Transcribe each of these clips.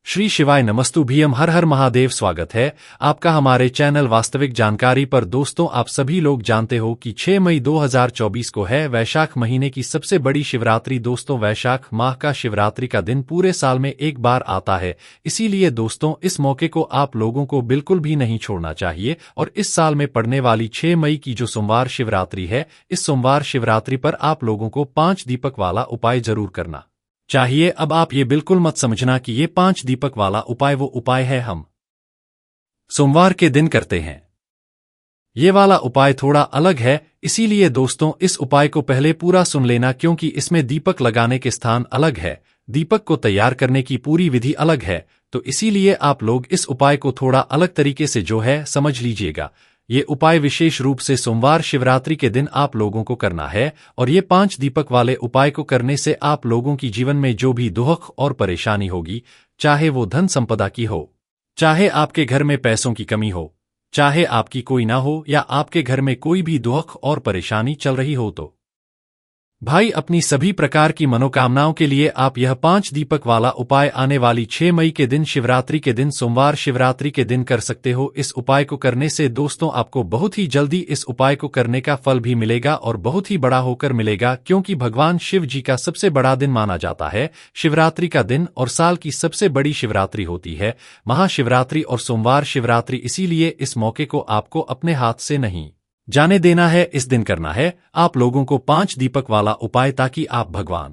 श्री शिवाय नमस्तुभ्यम हर हर महादेव। स्वागत है आपका हमारे चैनल वास्तविक जानकारी पर। दोस्तों, आप सभी लोग जानते हो कि 6 मई 2024 को है वैशाख महीने की सबसे बड़ी शिवरात्रि। दोस्तों, वैशाख माह का शिवरात्रि का दिन पूरे साल में एक बार आता है, इसीलिए दोस्तों इस मौके को आप लोगों को बिल्कुल भी नहीं छोड़ना चाहिए। और इस साल में पड़ने वाली 6 मई की जो सोमवार शिवरात्रि है, इस सोमवार शिवरात्रि पर आप लोगों को 5 दीपक वाला उपाय जरूर करना चाहिए। अब आप ये बिल्कुल मत समझना कि ये 5 दीपक वाला उपाय वो उपाय है हम सोमवार के दिन करते हैं। ये वाला उपाय थोड़ा अलग है, इसीलिए दोस्तों इस उपाय को पहले पूरा सुन लेना, क्योंकि इसमें दीपक लगाने के स्थान अलग है, दीपक को तैयार करने की पूरी विधि अलग है। तो इसीलिए आप लोग इस उपाय को थोड़ा अलग तरीके से जो है समझ लीजिएगा। ये उपाय विशेष रूप से सोमवार शिवरात्रि के दिन आप लोगों को करना है, और ये 5 दीपक वाले उपाय को करने से आप लोगों की जीवन में जो भी दुख और परेशानी होगी, चाहे वो धन संपदा की हो, चाहे आपके घर में पैसों की कमी हो, चाहे आपकी कोई ना हो, या आपके घर में कोई भी दुख और परेशानी चल रही हो, तो भाई अपनी सभी प्रकार की मनोकामनाओं के लिए आप यह 5 दीपक वाला उपाय आने वाली 6 मई के दिन शिवरात्रि के दिन सोमवार शिवरात्रि के दिन कर सकते हो। इस उपाय को करने से दोस्तों आपको बहुत ही जल्दी इस उपाय को करने का फल भी मिलेगा, और बहुत ही बड़ा होकर मिलेगा, क्योंकि भगवान शिव जी का सबसे बड़ा दिन माना जाता है शिवरात्रि का दिन, और साल की सबसे बड़ी शिवरात्रि होती है महाशिवरात्रि और सोमवार शिवरात्रि। इसीलिए इस मौके को आपको अपने हाथ से नहीं जाने देना है। इस दिन करना है आप लोगों को 5 दीपक वाला उपाय, ताकि आप भगवान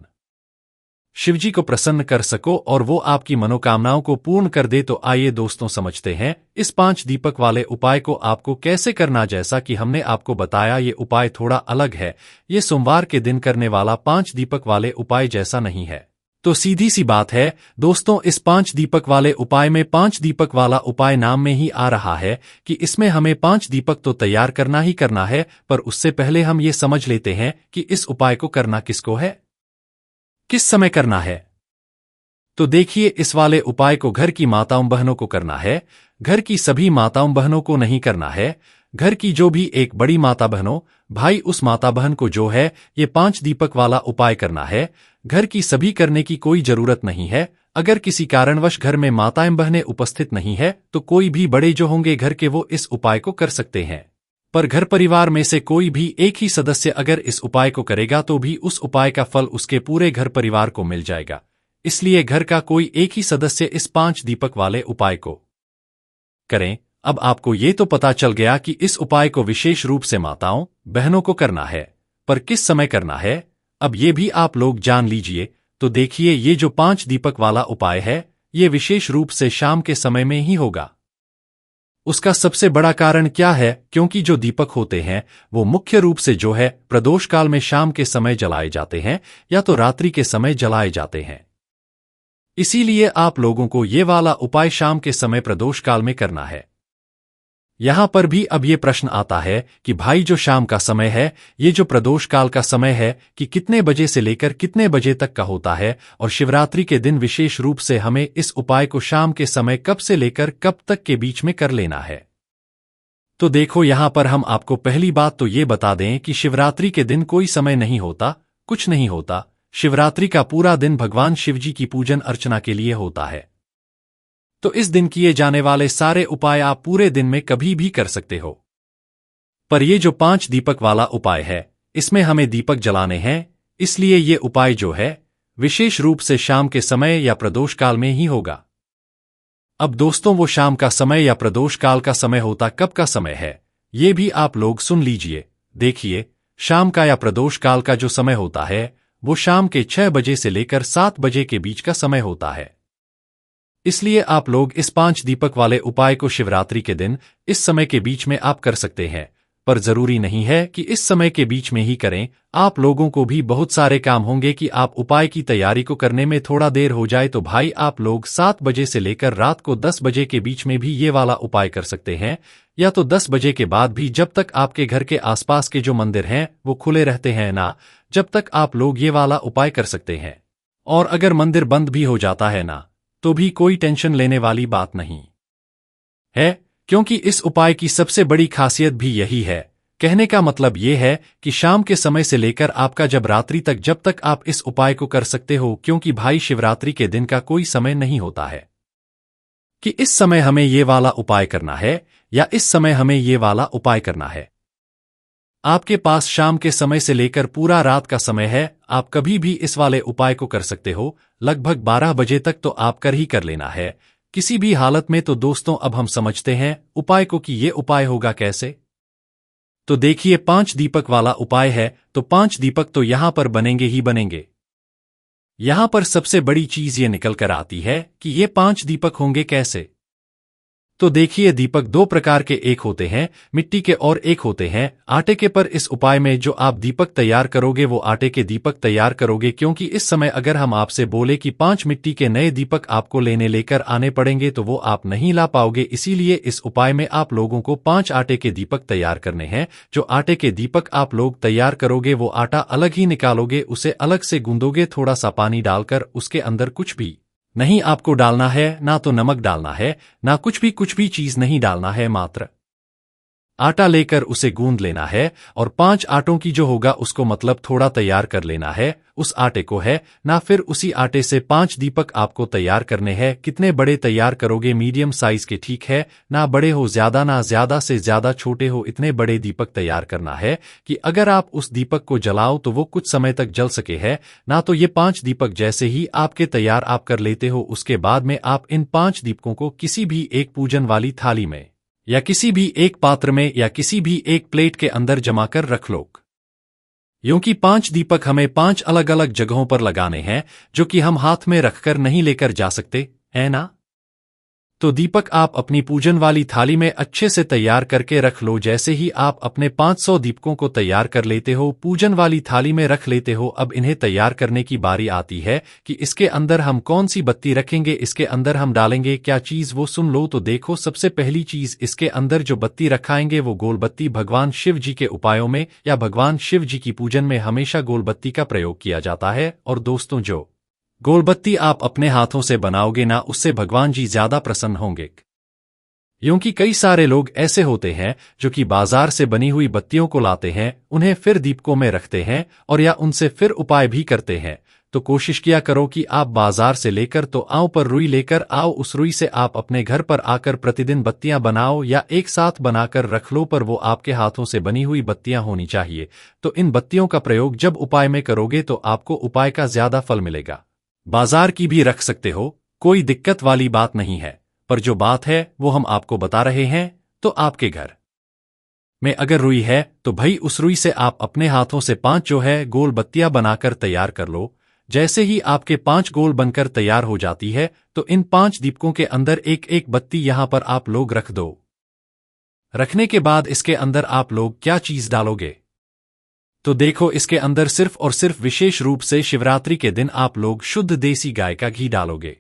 शिवजी को प्रसन्न कर सको और वो आपकी मनोकामनाओं को पूर्ण कर दे। तो आइए दोस्तों समझते हैं इस 5 दीपक वाले उपाय को आपको कैसे करना। जैसा कि हमने आपको बताया, ये उपाय थोड़ा अलग है, ये सोमवार के दिन करने वाला 5 दीपक वाले उपाय जैसा नहीं है। तो सीधी सी बात है दोस्तों, इस 5 दीपक वाले उपाय में 5 दीपक वाला उपाय नाम में ही आ रहा है कि इसमें हमें 5 दीपक तो तैयार करना ही करना है। पर उससे पहले हम ये समझ लेते हैं कि इस उपाय को करना किसको है, किस समय करना है। तो देखिए, इस वाले उपाय को घर की माताओं बहनों को करना है, घर की सभी माताओं बहनों को नहीं करना है। घर की जो भी एक बड़ी माता बहनों भाई, उस माता बहन को जो है ये 5 दीपक वाला उपाय करना है। घर की सभी करने की कोई जरूरत नहीं है। अगर किसी कारणवश घर में माताएं बहनें उपस्थित नहीं है, तो कोई भी बड़े जो होंगे घर के वो इस उपाय को कर सकते हैं। पर घर परिवार में से कोई भी एक ही सदस्य अगर इस उपाय को करेगा, तो भी उस उपाय का फल उसके पूरे घर परिवार को मिल जाएगा। इसलिए घर का कोई एक ही सदस्य इस 5 दीपक वाले उपाय को करें। अब आपको ये तो पता चल गया कि इस उपाय को विशेष रूप से माताओं बहनों को करना है, पर किस समय करना है अब ये भी आप लोग जान लीजिए। तो देखिए, ये जो 5 दीपक वाला उपाय है, ये विशेष रूप से शाम के समय में ही होगा। उसका सबसे बड़ा कारण क्या है, क्योंकि जो दीपक होते हैं वो मुख्य रूप से जो है प्रदोष काल में शाम के समय जलाए जाते हैं, या तो रात्रि के समय जलाए जाते हैं। इसीलिए आप लोगों को ये वाला उपाय शाम के समय प्रदोष काल में करना है। यहां पर भी अब ये प्रश्न आता है कि भाई जो शाम का समय है, ये जो प्रदोष काल का समय है, कि कितने बजे से लेकर कितने बजे तक का होता है, और शिवरात्रि के दिन विशेष रूप से हमें इस उपाय को शाम के समय कब से लेकर कब तक के बीच में कर लेना है। तो देखो, यहां पर हम आपको पहली बात तो ये बता दें कि शिवरात्रि के दिन कोई समय नहीं होता, कुछ नहीं होता। शिवरात्रि का पूरा दिन भगवान शिवजी की पूजन अर्चना के लिए होता है। तो इस दिन किए जाने वाले सारे उपाय आप पूरे दिन में कभी भी कर सकते हो। पर ये जो 5 दीपक वाला उपाय है, इसमें हमें दीपक जलाने हैं, इसलिए ये उपाय जो है विशेष रूप से शाम के समय या प्रदोष काल में ही होगा। अब दोस्तों, वो शाम का समय या प्रदोष काल का समय होता कब का समय है, ये भी आप लोग सुन लीजिए। देखिए, शाम का या प्रदोष काल का जो समय होता है, वो शाम के 6 बजे से लेकर 7 बजे के बीच का समय होता है। इसलिए आप लोग इस 5 दीपक वाले उपाय को शिवरात्रि के दिन इस समय के बीच में आप कर सकते हैं। पर जरूरी नहीं है कि इस समय के बीच में ही करें। आप लोगों को भी बहुत सारे काम होंगे कि आप उपाय की तैयारी को करने में थोड़ा देर हो जाए, तो भाई आप लोग 7 बजे से लेकर रात को 10 बजे के बीच में भी ये वाला उपाय कर सकते हैं, या तो 10 बजे के बाद भी, जब तक आपके घर के आसपास के जो मंदिर हैं वो खुले रहते हैं ना, जब तक आप लोग ये वाला उपाय कर सकते हैं। और अगर मंदिर बंद भी हो जाता है ना, तो भी कोई टेंशन लेने वाली बात नहीं है, क्योंकि इस उपाय की सबसे बड़ी खासियत भी यही है। कहने का मतलब ये है कि शाम के समय से लेकर आपका जब रात्रि तक, जब तक आप इस उपाय को कर सकते हो, क्योंकि भाई शिवरात्रि के दिन का कोई समय नहीं होता है। कि इस समय हमें ये वाला उपाय करना है या इस समय हमें ये वाला उपाय करना है। आपके पास शाम के समय से लेकर पूरा रात का समय है, आप कभी भी इस वाले उपाय को कर सकते हो। लगभग 12 बजे तक तो आप कर ही कर लेना है, किसी भी हालत में। तो दोस्तों, अब हम समझते हैं उपाय को कि ये उपाय होगा कैसे। तो देखिए, 5 दीपक वाला उपाय है, तो 5 दीपक तो यहां पर बनेंगे ही बनेंगे। यहां पर सबसे बड़ी चीज ये निकल कर आती है कि ये 5 दीपक होंगे कैसे। तो देखिए, दीपक 2 प्रकार के, एक होते हैं मिट्टी के और एक होते हैं आटे के। पर इस उपाय में जो आप दीपक तैयार करोगे वो आटे के दीपक तैयार करोगे, क्योंकि इस समय अगर हम आपसे बोले कि 5 मिट्टी के नए दीपक आपको लेकर आने पड़ेंगे तो वो आप नहीं ला पाओगे। इसीलिए इस उपाय में आप लोगों को 5 आटे के दीपक तैयार करने हैं। जो आटे के दीपक आप लोग तैयार करोगे वो आटा अलग ही निकालोगे, उसे अलग से गूंदोगे थोड़ा सा पानी डालकर। उसके अंदर कुछ भी नहीं आपको डालना है, ना तो नमक डालना है, ना कुछ भी चीज नहीं डालना है, मात्र आटा लेकर उसे गूंद लेना है। और 5 आटों की जो होगा उसको मतलब थोड़ा तैयार कर लेना है, उस आटे को है ना। फिर उसी आटे से 5 दीपक आपको तैयार करने हैं। कितने बड़े तैयार करोगे? मीडियम साइज के, ठीक है ना। बड़े हो ज्यादा, ना ज्यादा से ज्यादा छोटे हो। इतने बड़े दीपक तैयार करना है कि अगर आप उस दीपक को जलाओ तो वो कुछ समय तक जल सके है ना। तो ये 5 दीपक जैसे ही आपके तैयार आप कर लेते हो, उसके बाद में आप इन 5 दीपकों को किसी भी एक पूजन वाली थाली में या किसी भी एक पात्र में या किसी भी एक प्लेट के अंदर जमा कर रख लो। क्योंकि 5 दीपक हमें 5 अलग अलग जगहों पर लगाने हैं, जो कि हम हाथ में रखकर नहीं लेकर जा सकते, है ना। तो दीपक आप अपनी पूजन वाली थाली में अच्छे से तैयार करके रख लो। जैसे ही आप अपने 500 दीपकों को तैयार कर लेते हो, पूजन वाली थाली में रख लेते हो, अब इन्हें तैयार करने की बारी आती है कि इसके अंदर हम कौन सी बत्ती रखेंगे, इसके अंदर हम डालेंगे क्या चीज, वो सुन लो। तो देखो, सबसे पहली चीज इसके अंदर जो बत्ती रखाएंगे वो गोल बत्ती। भगवान शिव जी के उपायों में या भगवान शिव जी की पूजन में हमेशा गोल बत्ती का प्रयोग किया जाता है। और दोस्तों, जो गोलबत्ती आप अपने हाथों से बनाओगे ना, उससे भगवान जी ज्यादा प्रसन्न होंगे। क्योंकि कई सारे लोग ऐसे होते हैं जो कि बाजार से बनी हुई बत्तियों को लाते हैं, उन्हें फिर दीपकों में रखते हैं और या उनसे फिर उपाय भी करते हैं। तो कोशिश किया करो कि आप बाजार से लेकर तो आओ, पर रुई लेकर आओ। उस रुई से आप अपने घर पर आकर प्रतिदिन बत्तियां बनाओ या एक साथ बनाकर रख लो, पर वो आपके हाथों से बनी हुई बत्तियां होनी चाहिए। तो इन बत्तियों का प्रयोग जब उपाय में करोगे तो आपको उपाय का ज्यादा फल मिलेगा। बाजार की भी रख सकते हो, कोई दिक्कत वाली बात नहीं है। पर जो बात है वो हम आपको बता रहे हैं। तो आपके घर में अगर रुई है तो भाई उस रुई से आप अपने हाथों से 5 जो है गोल बत्तियां बनाकर तैयार कर लो। जैसे ही आपके 5 गोल बनकर तैयार हो जाती है तो इन 5 दीपकों के अंदर एक एक बत्ती यहां पर आप लोग रख दो। रखने के बाद इसके अंदर आप लोग क्या चीज डालोगे? तो देखो, इसके अंदर सिर्फ और सिर्फ विशेष रूप से शिवरात्रि के दिन आप लोग शुद्ध देसी गाय का घी डालोगे।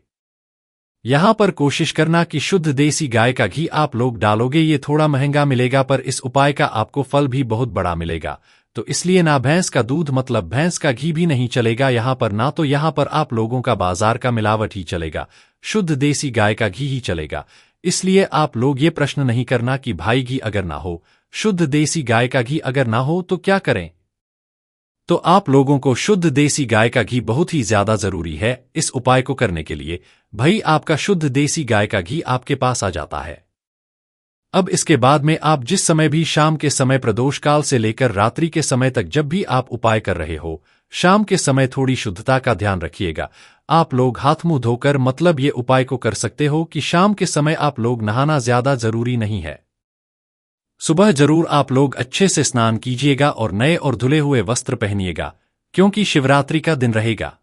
यहां पर कोशिश करना कि शुद्ध देसी गाय का घी आप लोग डालोगे। ये थोड़ा महंगा मिलेगा पर इस उपाय का आपको फल भी बहुत बड़ा मिलेगा। तो इसलिए ना भैंस का दूध मतलब भैंस का घी भी नहीं चलेगा यहां पर, ना तो यहां पर आप लोगों का बाजार का मिलावट ही चलेगा, शुद्ध देसी गाय का घी ही चलेगा। इसलिए आप लोग ये प्रश्न नहीं करना कि भाई घी अगर ना हो, शुद्ध देसी गाय का घी अगर ना हो तो क्या करें। तो आप लोगों को शुद्ध देसी गाय का घी बहुत ही ज्यादा जरूरी है इस उपाय को करने के लिए। भाई आपका शुद्ध देसी गाय का घी आपके पास आ जाता है। अब इसके बाद में आप जिस समय भी शाम के समय प्रदोष काल से लेकर रात्रि के समय तक जब भी आप उपाय कर रहे हो, शाम के समय थोड़ी शुद्धता का ध्यान रखिएगा। आप लोग हाथ मुंह धोकर मतलब ये उपाय को कर सकते हो कि शाम के समय आप लोग नहाना ज्यादा जरूरी नहीं है। सुबह जरूर आप लोग अच्छे से स्नान कीजिएगा और नए और धुले हुए वस्त्र पहनिएगा, क्योंकि शिवरात्रि का दिन रहेगा।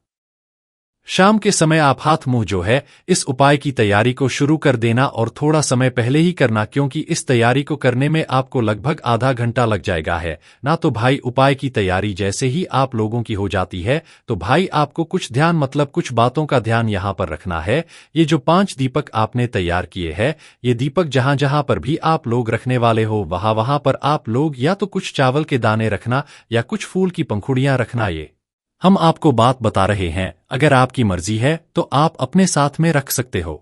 शाम के समय आप हाथ मुंह जो है इस उपाय की तैयारी को शुरू कर देना और थोड़ा समय पहले ही करना, क्योंकि इस तैयारी को करने में आपको लगभग आधा घंटा लग जाएगा है ना। तो भाई उपाय की तैयारी जैसे ही आप लोगों की हो जाती है तो भाई आपको कुछ ध्यान मतलब कुछ बातों का ध्यान यहां पर रखना है। ये जो 5 दीपक आपने तैयार किए हैं, ये दीपक जहां जहां पर भी आप लोग रखने वाले हो वहां वहां पर आप लोग या तो कुछ चावल के दाने रखना या कुछ फूल की पंखुड़ियां रखना। ये हम आपको बात बता रहे हैं, अगर आपकी मर्जी है तो आप अपने साथ में रख सकते हो।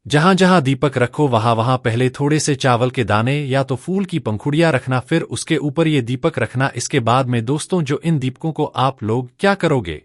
जहां जहां दीपक रखो वहां वहां पहले थोड़े से चावल के दाने या तो फूल की पंखुड़ियां रखना, फिर उसके ऊपर ये दीपक रखना। इसके बाद में दोस्तों जो इन दीपकों को आप लोग क्या करोगे,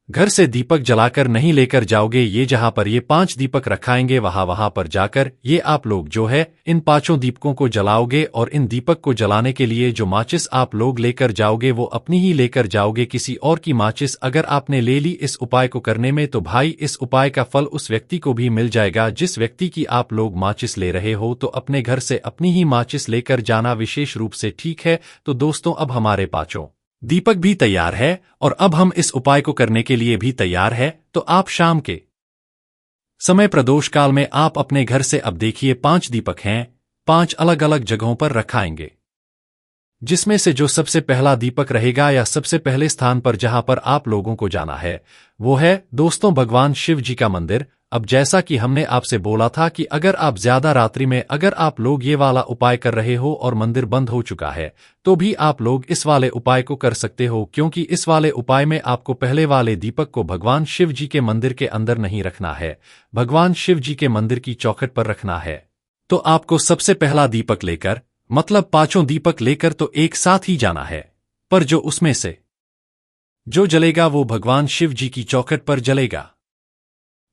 घर से दीपक जलाकर नहीं लेकर जाओगे। ये जहां पर ये 5 दीपक रखाएंगे वहां पर जाकर ये आप लोग जो है इन 5 दीपकों को जलाओगे। और इन दीपक को जलाने के लिए जो माचिस आप लोग लेकर जाओगे वो अपनी ही लेकर जाओगे, किसी और की माचिस अगर आपने ले ली इस उपाय को करने में तो भाई इस उपाय का फल उस व्यक्ति को भी मिल जाएगा जिस व्यक्ति की आप लोग माचिस ले रहे हो। तो अपने घर से अपनी ही माचिस लेकर जाना विशेष रूप से, ठीक है। तो दोस्तों अब हमारे 5 दीपक भी तैयार है और अब हम इस उपाय को करने के लिए भी तैयार है। तो आप शाम के समय प्रदोष काल में आप अपने घर से अब देखिए 5 दीपक हैं, 5 अलग अलग जगहों पर रखाएंगे, जिसमें से जो सबसे पहला दीपक रहेगा या सबसे पहले स्थान पर जहां पर आप लोगों को जाना है वो है दोस्तों भगवान शिव जी का मंदिर। अब जैसा कि हमने आपसे बोला था कि अगर आप ज्यादा रात्रि में अगर आप लोग ये वाला उपाय कर रहे हो और मंदिर बंद हो चुका है तो भी आप लोग इस वाले उपाय को कर सकते हो, क्योंकि इस वाले उपाय में आपको पहले वाले दीपक को भगवान शिव जी के मंदिर के अंदर नहीं रखना है, भगवान शिव जी के मंदिर की चौखट पर रखना है। तो आपको सबसे पहला दीपक लेकर मतलब 5 दीपक लेकर तो एक साथ ही जाना है, पर जो उसमें से जो जलेगा वो भगवान शिव जी की चौखट पर जलेगा।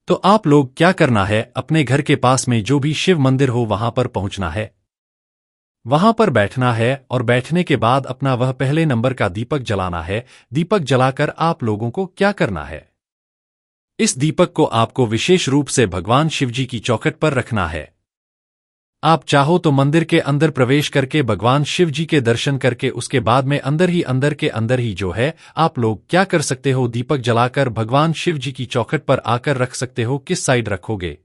तो आप लोग क्या करना है, अपने घर के पास में जो भी शिव मंदिर हो वहां पर पहुंचना है, वहां पर बैठना है और बैठने के बाद अपना वह पहले नंबर का दीपक जलाना है। दीपक जलाकर आप लोगों को क्या करना है, इस दीपक को आपको विशेष रूप से भगवान शिव जी की चौखट पर रखना है। आप चाहो तो मंदिर के अंदर प्रवेश करके भगवान शिव जी के दर्शन करके उसके बाद में अंदर ही जो है आप लोग क्या कर सकते हो, दीपक जलाकर भगवान शिव जी की चौखट पर आकर रख सकते हो। किस साइड रखोगे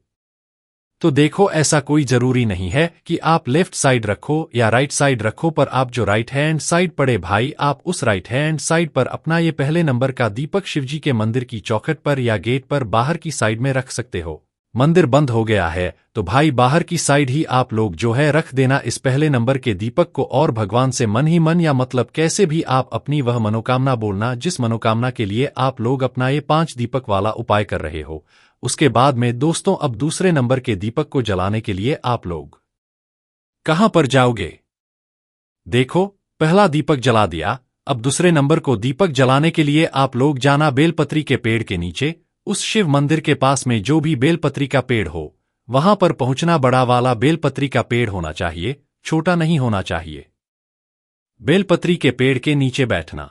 तो देखो, ऐसा कोई जरूरी नहीं है कि आप लेफ्ट साइड रखो या राइट साइड रखो, पर आप जो राइट हैंड साइड पड़े भाई आप उस राइट हैंड साइड पर अपना ये पहले नंबर का दीपक शिवजी के मंदिर की चौखट पर या गेट पर बाहर की साइड में रख सकते हो। मंदिर बंद हो गया है तो भाई बाहर की साइड ही आप लोग जो है रख देना इस पहले नंबर के दीपक को, और भगवान से मन ही मन या मतलब कैसे भी आप अपनी वह मनोकामना बोलना जिस मनोकामना के लिए आप लोग अपना ये 5 दीपक वाला उपाय कर रहे हो। उसके बाद में दोस्तों अब दूसरे नंबर के दीपक को जलाने के लिए आप लोग कहां पर जाओगे, देखो पहला दीपक जला दिया, अब दूसरे नंबर को दीपक जलाने के लिए आप लोग जाना बेलपत्री के पेड़ के नीचे। उस शिव मंदिर के पास में जो भी बेलपत्री का पेड़ हो वहां पर पहुंचना, बड़ा वाला बेलपत्री का पेड़ होना चाहिए, छोटा नहीं होना चाहिए। बेलपत्री के पेड़ के नीचे बैठना,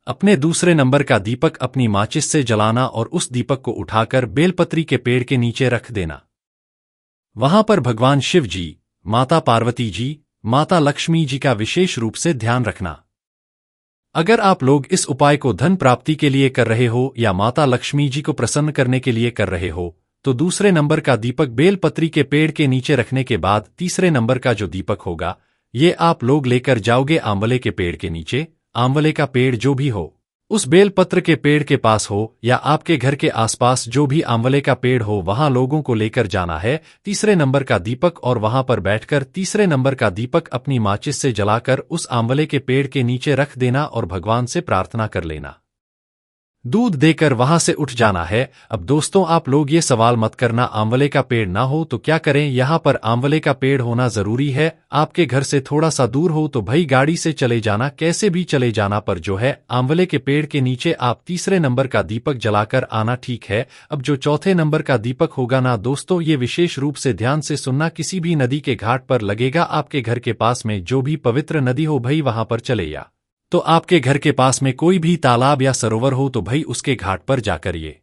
अपने दूसरे नंबर का दीपक अपनी माचिस से जलाना और उस दीपक को उठाकर बेलपत्री के पेड़ के नीचे रख देना। वहां पर भगवान शिव जी, माता पार्वती जी, माता लक्ष्मी जी का विशेष रूप से ध्यान रखना। अगर आप लोग इस उपाय को धन प्राप्ति के लिए कर रहे हो या माता लक्ष्मी जी को प्रसन्न करने के लिए कर रहे हो तो दूसरे नंबर का दीपक बेलपत्री के पेड़ के नीचे रखने के बाद तीसरे नंबर का जो दीपक होगा ये आप लोग लेकर जाओगे आंवले के पेड़ के नीचे। आंवले का पेड़ जो भी हो उस बेलपत्र के पेड़ के पास हो या आपके घर के आसपास जो भी आंवले का पेड़ हो वहां लोगों को लेकर जाना है तीसरे नंबर का दीपक, और वहां पर बैठकर तीसरे नंबर का दीपक अपनी माचिस से जलाकर उस आंवले के पेड़ के नीचे रख देना और भगवान से प्रार्थना कर लेना। दूध देकर वहां से उठ जाना है। अब दोस्तों आप लोग ये सवाल मत करना आंवले का पेड़ ना हो तो क्या करें, यहां पर आंवले का पेड़ होना जरूरी है। आपके घर से थोड़ा सा दूर हो तो भाई गाड़ी से चले जाना, कैसे भी चले जाना, पर जो है आंवले के पेड़ के नीचे आप तीसरे नंबर का दीपक जलाकर आना, ठीक है। अब जो चौथे नंबर का दीपक होगा ना दोस्तों, ये विशेष रूप से ध्यान से सुनना, किसी भी नदी के घाट पर लगेगा। आपके घर के पास में जो भी पवित्र नदी हो भाई वहां पर चले, या तो आपके घर के पास में कोई भी तालाब या सरोवर हो तो भाई उसके घाट पर जाकर ये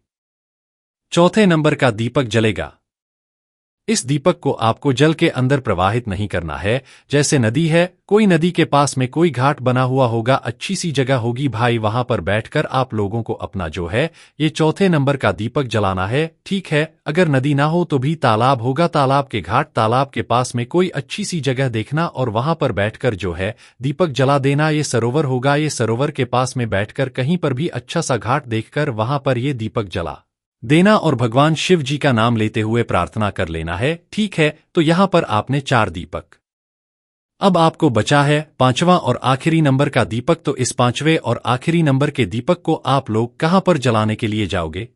चौथे नंबर का दीपक जलेगा। इस दीपक को आपको जल के अंदर प्रवाहित नहीं करना है। जैसे नदी है, कोई नदी के पास में कोई घाट बना हुआ होगा, अच्छी सी जगह होगी भाई, वहां पर बैठकर आप लोगों को अपना जो है ये चौथे नंबर का दीपक जलाना है, ठीक है। अगर नदी ना हो तो भी तालाब होगा, तालाब के घाट, तालाब के पास में कोई अच्छी सी जगह देखना और वहां पर बैठकर जो है दीपक जला देना। ये सरोवर होगा, ये सरोवर के पास में बैठकर कहीं पर भी अच्छा सा घाट देखकर वहां पर ये दीपक जला देना और भगवान शिव जी का नाम लेते हुए प्रार्थना कर लेना है, ठीक है। तो यहां पर आपने 4 दीपक, अब आपको बचा है 5वां और आखिरी नंबर का दीपक। तो इस 5वें और आखिरी नंबर के दीपक को आप लोग कहां पर जलाने के लिए जाओगे,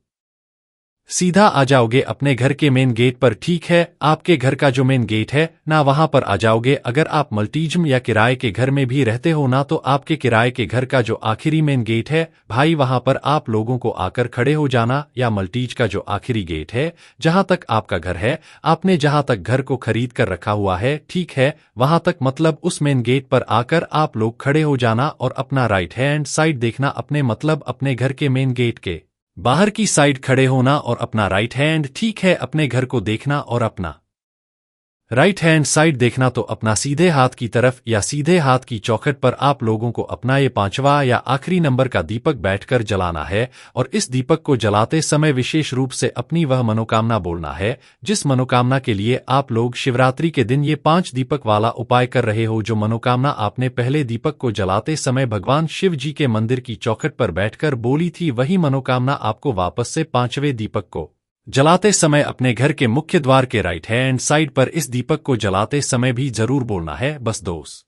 सीधा आ जाओगे अपने घर के मेन गेट पर। ठीक है, आपके घर का जो मेन गेट है ना, वहां पर आ जाओगे। अगर आप मल्टीजम या किराए के घर में भी रहते हो ना, तो आपके किराए के घर का जो आखिरी मेन गेट है भाई, वहां पर आप लोगों को आकर खड़े हो जाना। या मल्टीज का जो आखिरी गेट है, जहां तक आपका घर है, आपने जहां तक घर को खरीद कर रखा हुआ है, ठीक है, वहां तक मतलब उस मेन गेट पर आकर आप लोग खड़े हो जाना और अपना राइट हैंड साइड देखना। अपने मतलब अपने घर के मेन गेट के बाहर की साइड खड़े होना और अपना राइट हैंड, ठीक है, अपने घर को देखना और अपना राइट हैंड साइड देखना। तो अपना सीधे हाथ की तरफ या सीधे हाथ की चौखट पर आप लोगों को अपना ये 5वां या आखिरी नंबर का दीपक बैठकर जलाना है। और इस दीपक को जलाते समय विशेष रूप से अपनी वह मनोकामना बोलना है जिस मनोकामना के लिए आप लोग शिवरात्रि के दिन ये 5 दीपक वाला उपाय कर रहे हो। जो मनोकामना आपने पहले दीपक को जलाते समय भगवान शिव जी के मंदिर की चौखट पर बैठकर बोली थी, वही मनोकामना आपको वापस से 5वें दीपक को जलाते समय अपने घर के मुख्य द्वार के राइट हैंड साइड पर इस दीपक को जलाते समय भी जरूर बोलना है बस दोस्त।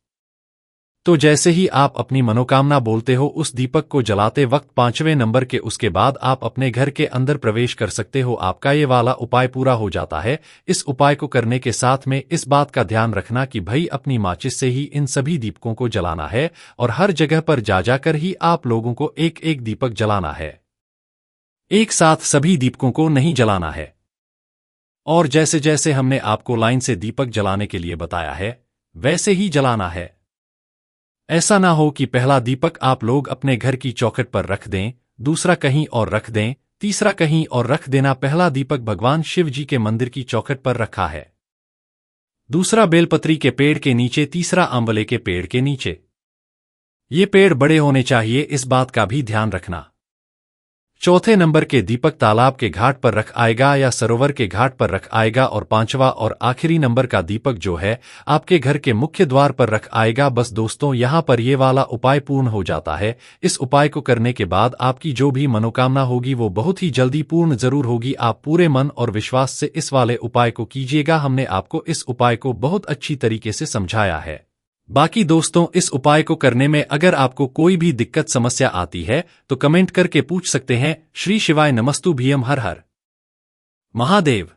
तो जैसे ही आप अपनी मनोकामना बोलते हो उस दीपक को जलाते वक्त 5वें नंबर के, उसके बाद आप अपने घर के अंदर प्रवेश कर सकते हो। आपका ये वाला उपाय पूरा हो जाता है। इस उपाय को करने के साथ में इस बात का ध्यान रखना कि भाई अपनी माचिस से ही इन सभी दीपकों को जलाना है और हर जगह पर जा जाकर ही आप लोगों को एक एक दीपक जलाना है, एक साथ सभी दीपकों को नहीं जलाना है। और जैसे जैसे हमने आपको लाइन से दीपक जलाने के लिए बताया है वैसे ही जलाना है। ऐसा ना हो कि पहला दीपक आप लोग अपने घर की चौखट पर रख दें, दूसरा कहीं और रख दें, तीसरा कहीं और रख देना। पहला दीपक भगवान शिव जी के मंदिर की चौखट पर रखा है, दूसरा बेलपत्री के पेड़ के नीचे, तीसरा आंवले के पेड़ के नीचे। ये पेड़ बड़े होने चाहिए, इस बात का भी ध्यान रखना। चौथे नंबर के दीपक तालाब के घाट पर रख आएगा या सरोवर के घाट पर रख आएगा। और 5वां और आखिरी नंबर का दीपक जो है आपके घर के मुख्य द्वार पर रख आएगा। बस दोस्तों, यहां पर ये वाला उपाय पूर्ण हो जाता है। इस उपाय को करने के बाद आपकी जो भी मनोकामना होगी वो बहुत ही जल्दी पूर्ण जरूर होगी। आप पूरे मन और विश्वास से इस वाले उपाय को कीजिएगा। हमने आपको इस उपाय को बहुत अच्छी तरीके से समझाया है। बाकी दोस्तों, इस उपाय को करने में अगर आपको कोई भी दिक्कत समस्या आती है तो कमेंट करके पूछ सकते हैं। श्री शिवाय नमस्तु भीयम, हर हर महादेव।